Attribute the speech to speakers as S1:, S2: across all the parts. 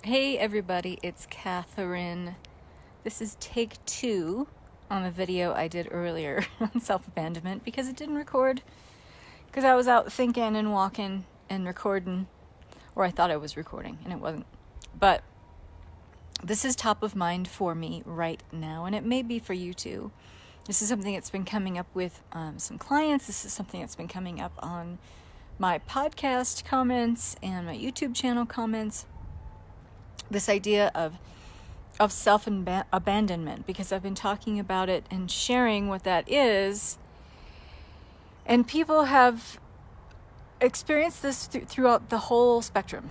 S1: Hey everybody, it's Catherine. This is take 2 on a video I did earlier on self-abandonment because it didn't record because I was out thinking and walking and recording, or I thought I was recording and it wasn't. But this is top of mind for me right now, and it may be for you too. This is something that's been coming up with some clients. This is something that's been coming up on my podcast comments and my YouTube channel comments. This idea of self-abandonment, because I've been talking about it and sharing what that is, and people have experienced this throughout the whole spectrum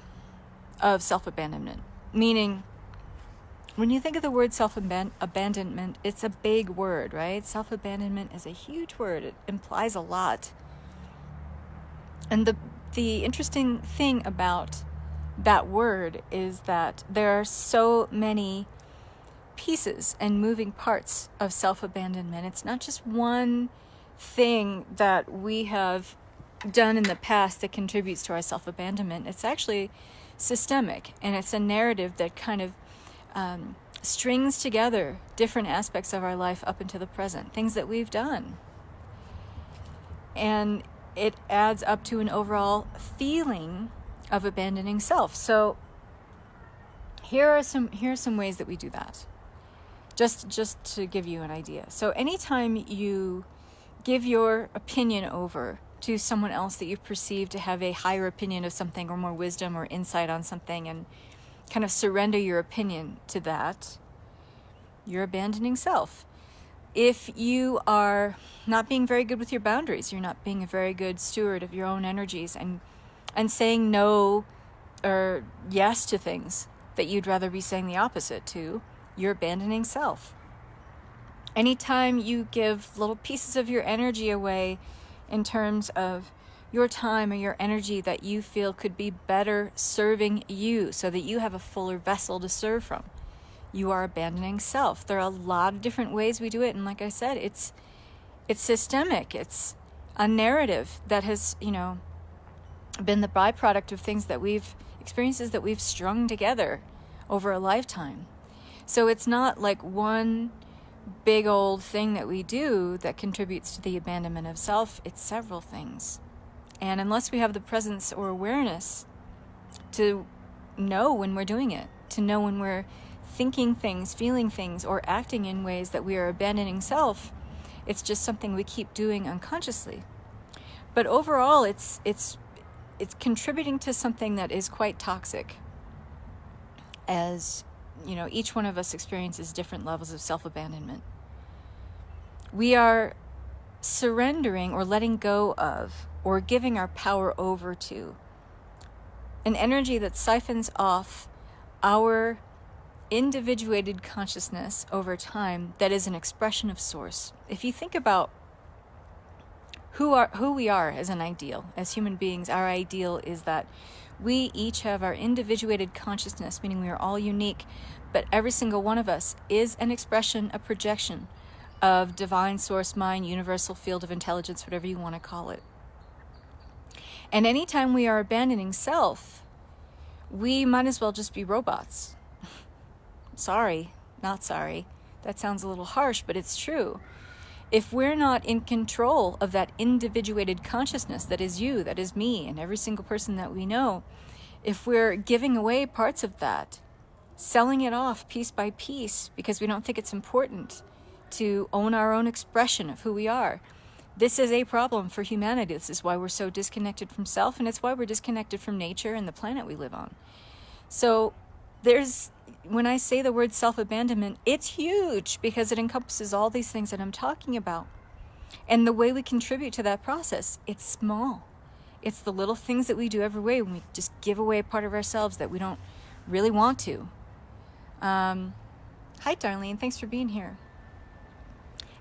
S1: of self-abandonment. Meaning, when you think of the word self-abandonment, it's a big word, right? Self-abandonment is a huge word. It implies a lot. And the interesting thing about that word is that there are so many pieces and moving parts of self-abandonment. It's not just one thing that we have done in the past that contributes to our self-abandonment. It's actually systemic, and it's a narrative that kind of strings together different aspects of our life up into the present, things that we've done. And it adds up to an overall feeling of abandoning self. So here are some ways that we do that. Just to give you an idea. So anytime you give your opinion over to someone else that you perceive to have a higher opinion of something or more wisdom or insight on something, and kind of surrender your opinion to that, you're abandoning self. If you are not being very good with your boundaries, you're not being a very good steward of your own energies, and saying no or yes to things that you'd rather be saying the opposite to, you're abandoning self. Anytime you give little pieces of your energy away in terms of your time or your energy that you feel could be better serving you so that you have a fuller vessel to serve from, you are abandoning self. There are a lot of different ways we do it, and like I said, it's systemic. It's a narrative that has, been the byproduct of things that experiences that we've strung together over a lifetime. So it's not like one big old thing that we do that contributes to the abandonment of self. It's several things. And unless we have the presence or awareness to know when we're doing it, to know when we're thinking things, feeling things, or acting in ways that we are abandoning self, it's just something we keep doing unconsciously. But overall, it's contributing to something that is quite toxic. As each one of us experiences different levels of self-abandonment. We are surrendering or letting go of or giving our power over to an energy that siphons off our individuated consciousness over time, that is an expression of source. If you think about who we are as an ideal, as human beings, our ideal is that we each have our individuated consciousness, meaning we are all unique, but every single one of us is an expression, a projection of divine source mind, universal field of intelligence, whatever you want to call it. And anytime we are abandoning self, we might as well just be robots. Sorry, not sorry. That sounds a little harsh, but it's true. If we're not in control of that individuated consciousness that is you, that is me, and every single person that we know, if we're giving away parts of that, selling it off piece by piece because we don't think it's important to own our own expression of who we are, this is a problem for humanity. This is why we're so disconnected from self, and it's why we're disconnected from nature and the planet we live on. So when I say the word self-abandonment, it's huge because it encompasses all these things that I'm talking about. And the way we contribute to that process, it's small. It's the little things that we do every way when we just give away a part of ourselves that we don't really want to. Hi, Darlene. Thanks for being here.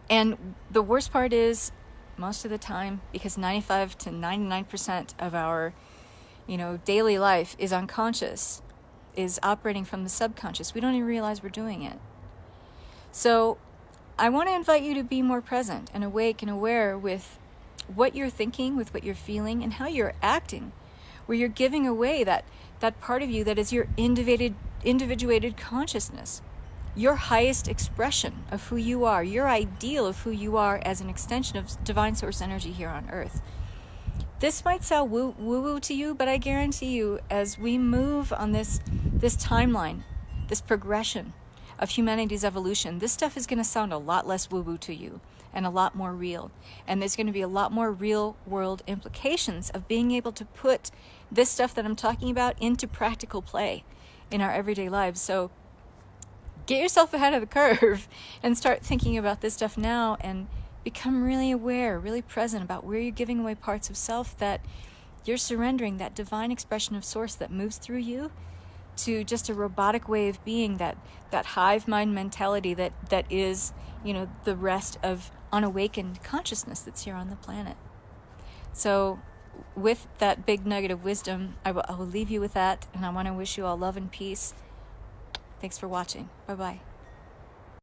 S1: And the worst part is, most of the time, because 95 to 99% of our, daily life is unconscious, is operating from the subconscious. We don't even realize we're doing it. So I want to invite you to be more present and awake and aware with what you're thinking, with what you're feeling, and how you're acting, where you're giving away that part of you that is your individuated consciousness, your highest expression of who you are, your ideal of who you are as an extension of divine source energy here on earth. This might sound woo-woo to you, but I guarantee you, as we move on this timeline, this progression of humanity's evolution, this stuff is going to sound a lot less woo-woo to you and a lot more real. And there's going to be a lot more real world implications of being able to put this stuff that I'm talking about into practical play in our everyday lives. So get yourself ahead of the curve and start thinking about this stuff now, and become really aware, really present about where you're giving away parts of self that you're surrendering, that divine expression of source that moves through you, to just a robotic way of being, that hive mind mentality that is, the rest of unawakened consciousness that's here on the planet. So with that big nugget of wisdom, I will leave you with that, and I want to wish you all love and peace. Thanks for watching. Bye-bye.